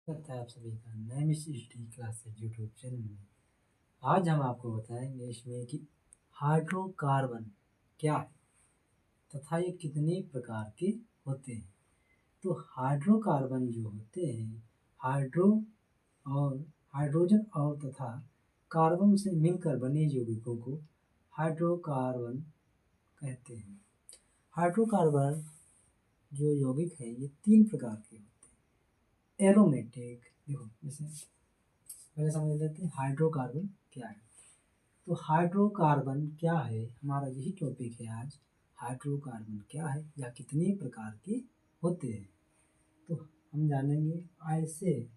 करता है आप सभी का Naimish study classes YouTube channel में। आज हम आपको बताएंगे इसमें कि हाइड्रोकार्बन क्या है तथा ये कितने प्रकार के होते हैं। तो हाइड्रोकार्बन जो होते हैं, हाइड्रो और हाइड्रोजन और तथा कार्बन से मिलकर बने यौगिकों को हाइड्रोकार्बन कहते हैं। हाइड्रोकार्बन जो यौगिक है ये तीन प्रकार के होते हैं। एरोमेटिक, देखो जैसे पहले समझ लेते हैं हाइड्रोकार्बन क्या है। तो हाइड्रोकार्बन क्या है, हमारा यही टॉपिक है आज। हाइड्रोकार्बन क्या है या कितने प्रकार के होते हैं, तो हम जानेंगे। ऐसे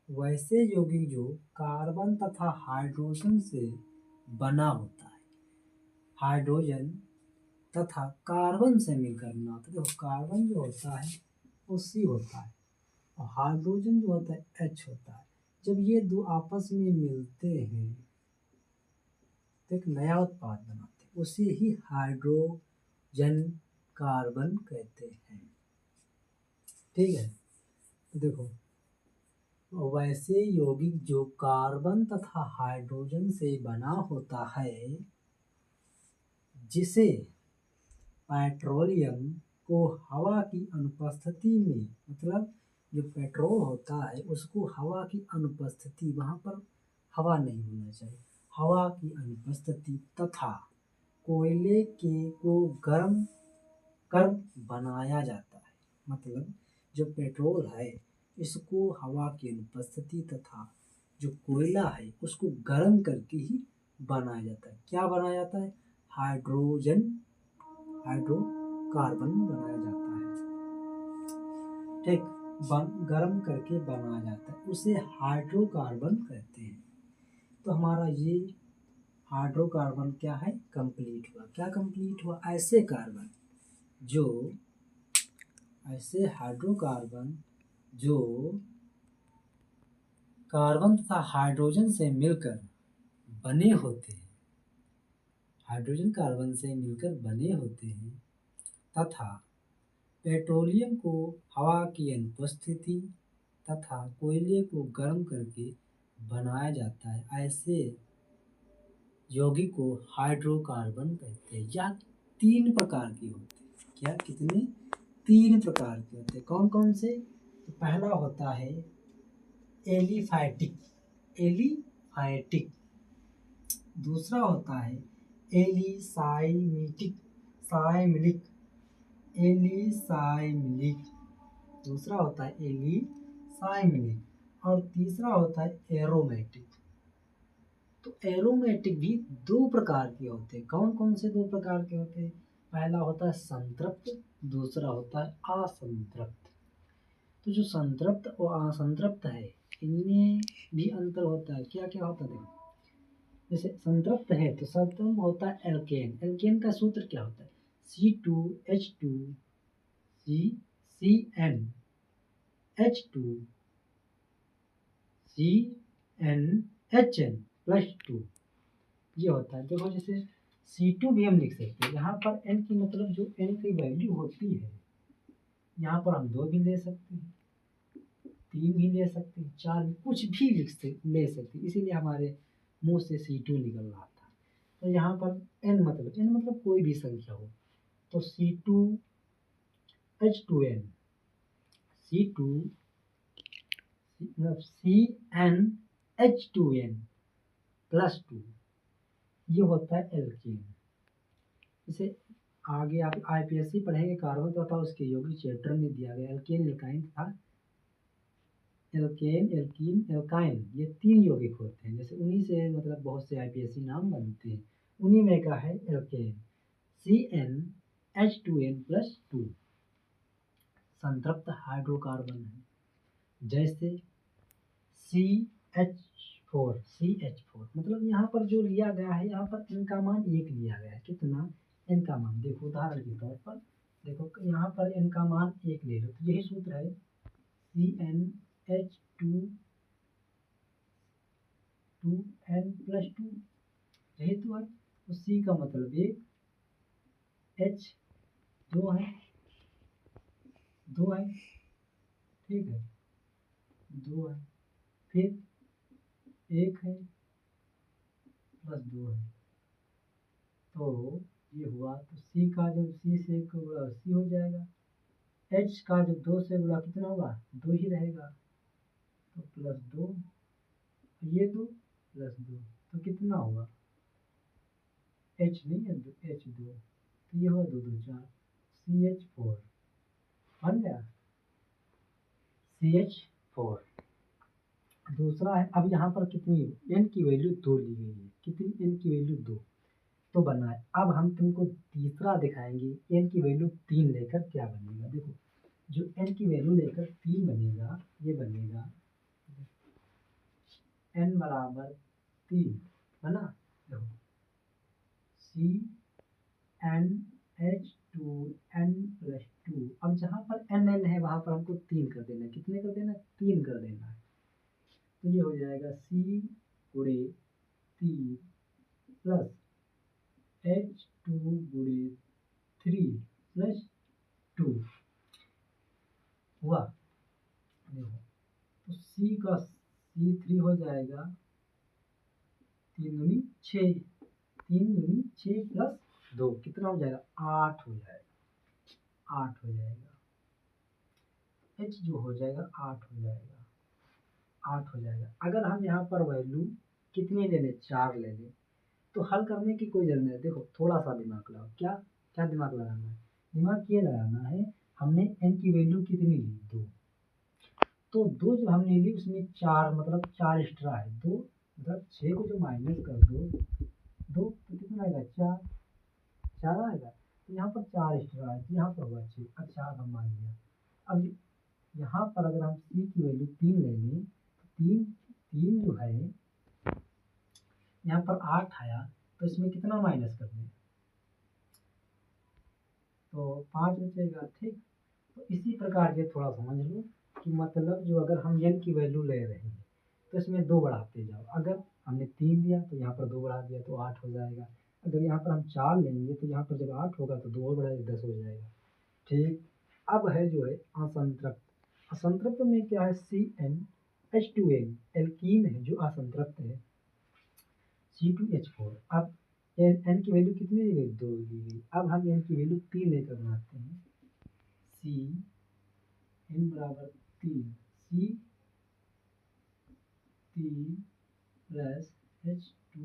वैसे यौगिक जो कार्बन तथा हाइड्रोजन से बना होता है। हाइड्रोजन तथा कार्बन से मिलकर बना होता है। देखो कार्बन जो होता है वो C होता है और हाइड्रोजन जो होता है H होता है। जब ये दो आपस में मिलते हैं तो एक नया उत्पाद बनाते हैं, उसे ही हाइड्रोजन कार्बन कहते हैं। ठीक है, तो देखो वैसे यौगिक जो कार्बन तथा हाइड्रोजन से बना होता है, जिसे पेट्रोलियम को हवा की अनुपस्थिति में, मतलब जो पेट्रोल होता है उसको हवा की अनुपस्थिति, वहाँ पर हवा नहीं होना चाहिए, हवा की अनुपस्थिति तथा कोयले के को गर्म कर बनाया जाता है। मतलब जो पेट्रोल है इसको हवा की अनुपस्थिति तथा जो कोयला है उसको गर्म करके ही बनाया जाता है। क्या बनाया जाता है? हाइड्रोकार्बन बनाया जाता है। ठीक, गर्म करके बनाया जाता है, उसे हाइड्रोकार्बन कहते हैं। तो हमारा ये हाइड्रोकार्बन क्या है, कंप्लीट हुआ। क्या कंप्लीट हुआ? जो ऐसे हाइड्रोकार्बन जो कार्बन तथा हाइड्रोजन से मिलकर बने होते हैं, हाइड्रोजन कार्बन से मिलकर बने होते हैं तथा पेट्रोलियम को हवा की अनुपस्थिति तथा कोयले को गर्म करके बनाया जाता है, ऐसे यौगिक को हाइड्रोकार्बन कहते हैं। या तीन प्रकार के होते हैं। क्या? कितने? तीन प्रकार के होते हैं। कौन कौन से? तो पहला होता है एलिफैटिक, एलिफैटिक। दूसरा होता है एलिसाइमिटिक, साइमिलिक, एलिसाइमिलिक। दूसरा होता है एलिसाइमिलिक और तीसरा होता है एरोमेटिक। तो एरोमेटिक भी दो प्रकार के होते हैं। कौन कौन से दो प्रकार के होते हैं? पहला होता है संतृप्त, दूसरा होता है असंतृप्त। तो जो संतृप्त और असंतृप्त है इनमें भी अंतर होता है। क्या क्या होता है? देखो जैसे संतृप्त है तो संतृप्त होता है एल्केन। एल्केन का सूत्र क्या होता है? C2H2 CCnH2 CnHn प्लस 2, ये होता है। देखो जैसे C2 भी हम लिख सकते हैं। यहाँ पर N की मतलब जो N की वैल्यू होती है, यहाँ पर हम 2 भी ले सकते हैं, 3 भी ले सकते हैं, 4 भी, कुछ भी ले सकते हैं। इसीलिए हमारे मुंह से C2 निकल रहा था। तो यहाँ पर N मतलब कोई भी संख्या हो, तो C2H2n, C2 मतलब CnH2n प्लस 2, ये होता है एल्केन। इसे आगे आप IPSC पढ़ेंगे, कार्बन तथा उसके यौगिक चैप्टर में दिया गया। एल्केन, एल्काइन था, एल्केन, एल्कीन, एल्काइन, ये तीन यौगिक होते हैं। जैसे उन्हीं से मतलब बहुत से IPSC नाम बनते हैं, उन्हीं में का है एल्केन। CnH2n प्लस 2 संतृप्त हाइड्रोकार्बन है। जैसे CH4 मतलब यहाँ पर जो लिया गया है, यहाँ पर n का मान 1 लिया गया है। कितना? n का मान देखो, उदाहरण के तौर पर देखो यहाँ पर n का मान 1 ले लो, तो यही सूत्र है CnH2 प्लस 2, यही तो है। तो C का मतलब 1, H 2 है, ठीक है। 2 है, फिर 1 है प्लस 2 है, तो ये हुआ। तो C का जब C से 1 गुणा C हो जाएगा, H का जब 2 से गुणा कितना होगा, 2 ही रहेगा, तो प्लस 2, ये 2 प्लस 2, तो कितना होगा, H नहीं है, H2, तो ये हुआ 2 2 4, CH4 बन गया, CH4। दूसरा है, अब यहाँ पर कितनी n की वैल्यू 2 ली गई है, कितनी n की वैल्यू 2 तो बना है। अब हम तुमको तीसरा दिखाएंगे n की वैल्यू 3 लेकर क्या बनेगा। देखो जो n की वैल्यू लेकर 3 बनेगा, ये बनेगा n बराबर 3 है ना। देखो CnH2n+2, अब जहाँ पर n है वहाँ पर हमको 3 कर देना है, कितने कर देना है, 3 कर देना है। तो ये हो जाएगा C गुणे 3 प्लस H2 गुणे 3 प्लस 2 हुआ। देखो तो C का C3 हो जाएगा 3 दूनी 6, 3 दूनी 6 प्लस 2 कितना हो जाएगा, 8 हो जाएगा, 8 हो जाएगा। H जो हो जाएगा 8 हो जाएगा, 8 हो जाएगा। अगर हम यहाँ पर वैल्यू कितनी ले लें, 4 ले लें, तो हल करने की कोई जरूरत नहीं है। देखो थोड़ा सा दिमाग लगाओ, क्या क्या दिमाग लगाना है, दिमाग ये लगाना है, हमने n की वैल्यू कितनी ली, 2, तो 2 जो हमने ली उसमें 4 मतलब 4 एक्स्ट्रा है, 2 मतलब 6 को जो माइनस कर दो 2 तो कितना आएगा, 4, 4 आएगा। तो यहाँ पर 4 एक्स्ट्रा है, तो यहाँ पर हुआ 6, अच्छा हम मान लिया। अब यहाँ पर अगर हम C की वैल्यू 3 ले लें, तो 3 जो है यहाँ पर 8 आया, तो इसमें कितना माइनस कर दें, तो 5 बचेगा, ठीक। तो इसी प्रकार से थोड़ा समझ लो कि मतलब जो अगर हम n की वैल्यू ले रहे हैं तो इसमें 2 बढ़ाते जाओ, अगर हमने 3 लिया तो यहाँ पर 2 बढ़ा दिया तो 8 हो जाएगा, अगर यहाँ पर हम 4 लेंगे तो यहाँ पर जब 8 होगा तो 2 और बढ़ा 10 हो जाएगा, ठीक। अब है जो है असंतृप्त, असंतृप्त में क्या है, CnH2n एल्कीन है जो असंतृप्त है, C2H4। अब n की वैल्यू कितनी दी गई, 2 दी गई। अब हम n की वैल्यू 3 लेकर बनाते हैं, C n बराबर 3, C 3 प्लस H2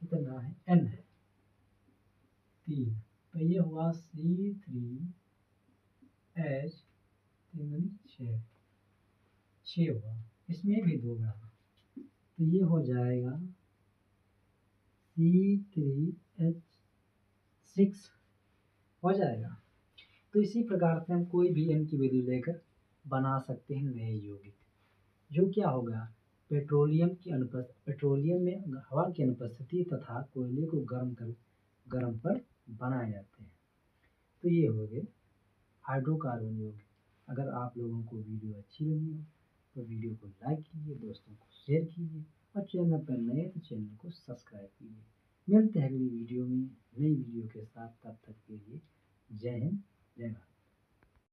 कितना है, n है 3, तो ये हुआ C3H 3 6 हुआ, इसमें भी 2 बढ़ा, तो ये हो जाएगा C3H6 हो जाएगा। तो इसी प्रकार से हम कोई भी n की वैल्यू लेकर बना सकते हैं नए यौगिक, जो क्या होगा, पेट्रोलियम में हवा की अनुपस्थिति तथा कोयले को गर्म पर बनाए जाते हैं। तो ये हो गए हाइड्रोकार्बन यौगिक। अगर आप लोगों को वीडियो अच्छी लगी हो तो वीडियो को लाइक कीजिए, दोस्तों को शेयर कीजिए, और चैनल पर नए तो चैनल को सब्सक्राइब कीजिए। मिलते हैं अगली वीडियो में नई वीडियो के साथ, तब तक के लिए जय हिंद, जय भारत।